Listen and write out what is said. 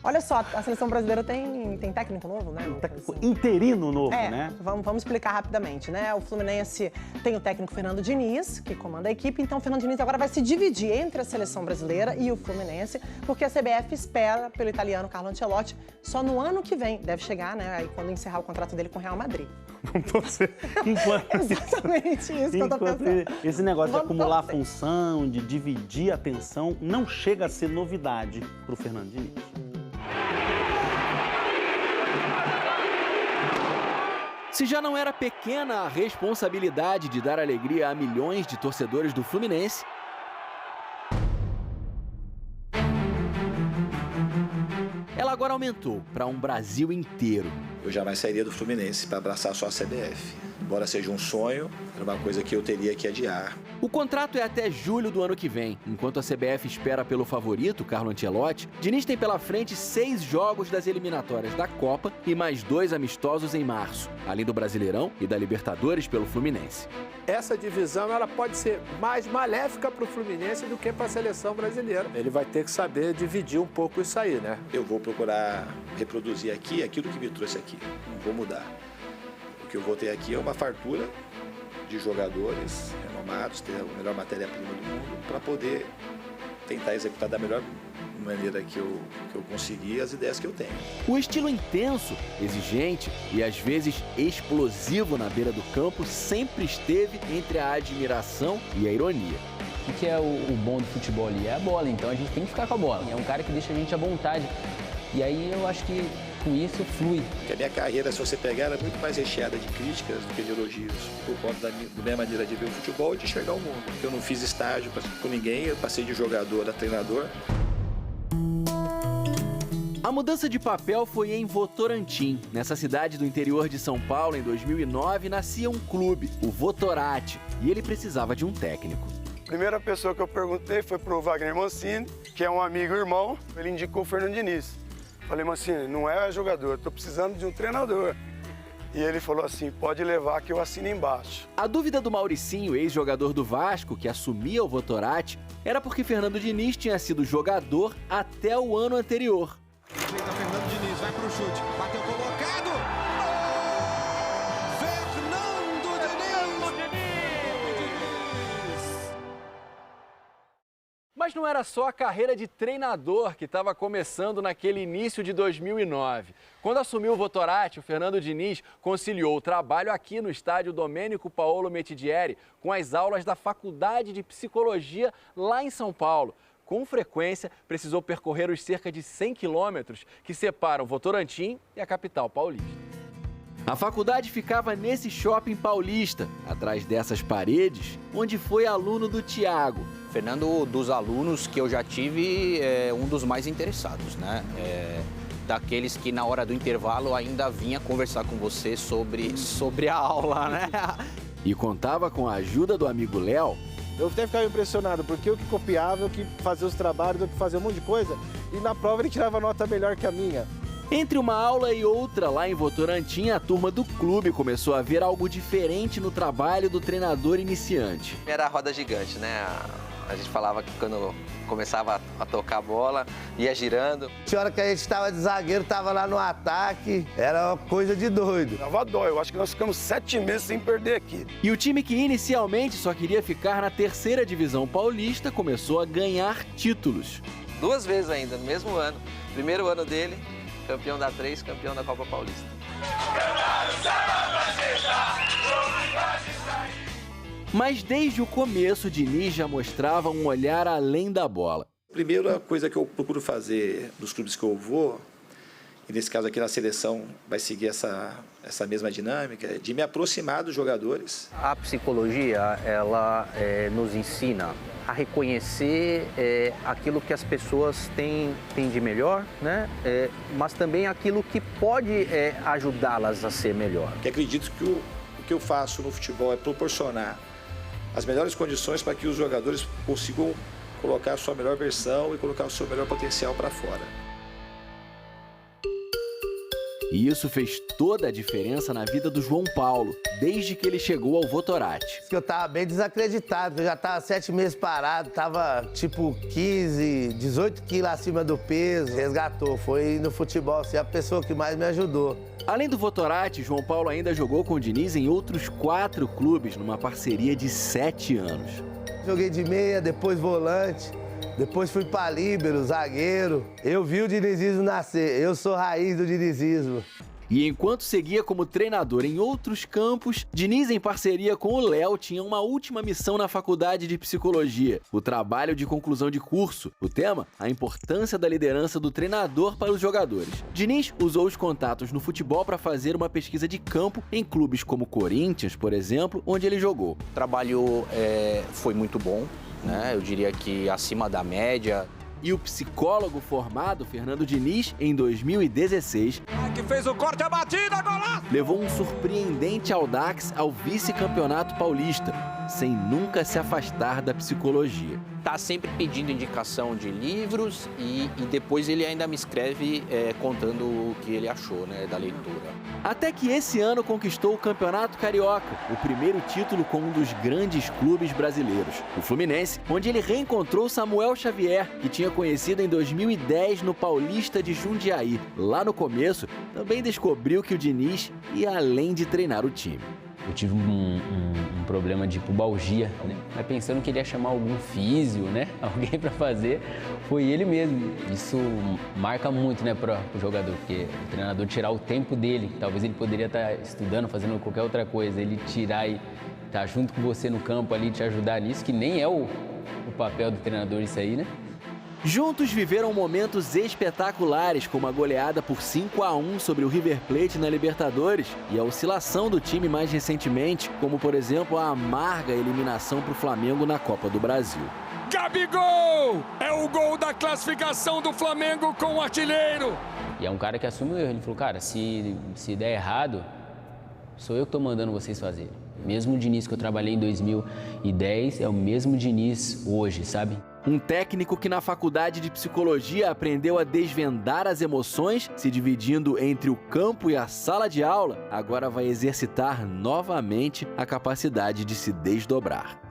Olha só, a seleção brasileira tem técnico novo, né? Técnico interino novo, né? Vamos explicar rapidamente, né? O Fluminense tem o técnico Fernando Diniz, que comanda a equipe, então o Fernando Diniz agora vai se dividir entre a seleção brasileira e o Fluminense, porque a CBF espera pelo italiano Carlo Ancelotti só no ano que vem. Deve chegar, né? Aí quando encerrar o contrato dele com o Real Madrid. Vamos torcer. Exatamente isso que eu tô pensando. Esse negócio de acumular torcer. função, de dividir a atenção, não chega a ser novidade para o Fernando Diniz. Se já não era pequena a responsabilidade de dar alegria a milhões de torcedores do Fluminense, ela agora aumentou para um Brasil inteiro. Eu jamais sairia do Fluminense para abraçar só a CBF. Embora seja um sonho, era uma coisa que eu teria que adiar. O contrato é até julho do ano que vem. Enquanto a CBF espera pelo favorito, Carlo Ancelotti, Diniz tem pela frente 6 jogos das eliminatórias da Copa e mais 2 amistosos em março, além do Brasileirão e da Libertadores pelo Fluminense. Essa divisão ela pode ser mais maléfica para o Fluminense do que para a seleção brasileira. Ele vai ter que saber dividir um pouco isso aí, né? Eu vou procurar reproduzir aqui aquilo que me trouxe aqui. Não vou mudar. O que eu vou ter aqui é uma fartura de jogadores renomados, ter a melhor matéria-prima do mundo, para poder tentar executar da melhor maneira que eu conseguir as ideias que eu tenho. O estilo intenso, exigente e às vezes explosivo na beira do campo sempre esteve entre a admiração e a ironia. O que é o bom do futebol ali? É a bola, então a gente tem que ficar com a bola. É um cara que deixa a gente à vontade. E aí eu acho que com isso flui. Porque a minha carreira, se você pegar, era muito mais recheada de críticas do que de elogios, por conta da minha maneira de ver o futebol e de enxergar o mundo. Eu não fiz estágio com ninguém, eu passei de jogador a treinador. A mudança de papel foi em Votorantim. Nessa cidade do interior de São Paulo, em 2009, nascia um clube, o Votorati, e ele precisava de um técnico. A primeira pessoa que eu perguntei foi pro Wagner Mancini, que é um amigo e irmão, ele indicou o Fernando Diniz. Falei, Mancini, não é jogador, eu tô precisando de um treinador. E ele falou assim, pode levar que eu assino embaixo. A dúvida do Mauricinho, ex-jogador do Vasco, que assumia o Votorati, era porque Fernando Diniz tinha sido jogador até o ano anterior. Fernando Diniz vai pro chute, bateu colocado. Fernando Diniz! Mas não era só a carreira de treinador que estava começando naquele início de 2009. Quando assumiu o Votorati, o Fernando Diniz conciliou o trabalho aqui no estádio Domênico Paolo Metidieri com as aulas da Faculdade de Psicologia lá em São Paulo. Com frequência, precisou percorrer os cerca de 100 quilômetros que separam Votorantim e a capital paulista. A faculdade ficava nesse shopping paulista, atrás dessas paredes, onde foi aluno do Thiago. Fernando, dos alunos que eu já tive, é um dos mais interessados, né? Daqueles que na hora do intervalo ainda vinha conversar com você sobre a aula, né? E contava com a ajuda do amigo Léo. Eu até ficava impressionado, porque eu que copiava, eu que fazia os trabalhos, eu que fazia um monte de coisa, e na prova ele tirava nota melhor que a minha. Entre uma aula e outra, lá em Votorantim, a turma do clube começou a ver algo diferente no trabalho do treinador iniciante. Era a roda gigante, né? A gente falava que quando começava a tocar a bola, ia girando. Tinha hora que a gente estava de zagueiro, estava lá no ataque, era uma coisa de doido. Dava dó, eu acho que nós ficamos 7 meses sem perder aqui. E o time que inicialmente só queria ficar na 3ª divisão paulista começou a ganhar títulos. 2 vezes ainda, no mesmo ano. Primeiro ano dele, campeão da 3, campeão da Copa Paulista. Mas desde o começo, Diniz já mostrava um olhar além da bola. Primeiro, a coisa que eu procuro fazer nos clubes que eu vou, e nesse caso aqui na seleção vai seguir essa mesma dinâmica, é de me aproximar dos jogadores. A psicologia, ela nos ensina a reconhecer aquilo que as pessoas têm de melhor, né? Mas também aquilo que pode ajudá-las a ser melhor. Que acredito que o que eu faço no futebol é proporcionar as melhores condições para que os jogadores consigam colocar a sua melhor versão e colocar o seu melhor potencial para fora. E isso fez toda a diferença na vida do João Paulo, desde que ele chegou ao Votorati. Eu tava bem desacreditado, eu já tava 7 meses parado, tava tipo 15, 18 quilos acima do peso. Resgatou, foi no futebol, assim, a pessoa que mais me ajudou. Além do Votorati, João Paulo ainda jogou com o Diniz em outros 4 clubes, numa parceria de 7 anos. Joguei de meia, depois volante, depois fui pra líbero, zagueiro. Eu vi o dinizismo nascer, eu sou raiz do dinizismo. E enquanto seguia como treinador em outros campos, Diniz, em parceria com o Léo, tinha uma última missão na faculdade de psicologia, o trabalho de conclusão de curso. O tema, a importância da liderança do treinador para os jogadores. Diniz usou os contatos no futebol para fazer uma pesquisa de campo em clubes como Corinthians, por exemplo, onde ele jogou. O trabalho foi muito bom, né? Eu diria que acima da média. E o psicólogo formado, Fernando Diniz, em 2016, que fez o corte, a batida, golaço! Levou um surpreendente Audax ao vice-campeonato paulista, sem nunca se afastar da psicologia. Tá sempre pedindo indicação de livros e depois ele ainda me escreve contando o que ele achou, né, da leitura. Até que esse ano conquistou o Campeonato Carioca, o primeiro título com um dos grandes clubes brasileiros, o Fluminense, onde ele reencontrou Samuel Xavier, que tinha conhecido em 2010 no Paulista de Jundiaí. Lá no começo, também descobriu que o Diniz ia além de treinar o time. Eu tive um problema de pubalgia, né? Mas pensando que ele ia chamar algum físio, né? Alguém para fazer, foi ele mesmo. Isso marca muito, né, para o jogador, porque o treinador tirar o tempo dele, talvez ele poderia estar estudando, fazendo qualquer outra coisa, ele tirar e estar junto com você no campo ali, te ajudar nisso, que nem é o papel do treinador isso aí, né? Juntos viveram momentos espetaculares, como a goleada por 5-1 sobre o River Plate na Libertadores e a oscilação do time mais recentemente, como, por exemplo, a amarga eliminação para o Flamengo na Copa do Brasil. Gabigol! É o gol da classificação do Flamengo com o artilheiro! E é um cara que assume o erro. Ele falou, cara, se der errado, sou eu que estou mandando vocês fazerem. Mesmo o Diniz que eu trabalhei em 2010 é o mesmo Diniz hoje, sabe? Um técnico que na faculdade de psicologia aprendeu a desvendar as emoções, se dividindo entre o campo e a sala de aula, agora vai exercitar novamente a capacidade de se desdobrar.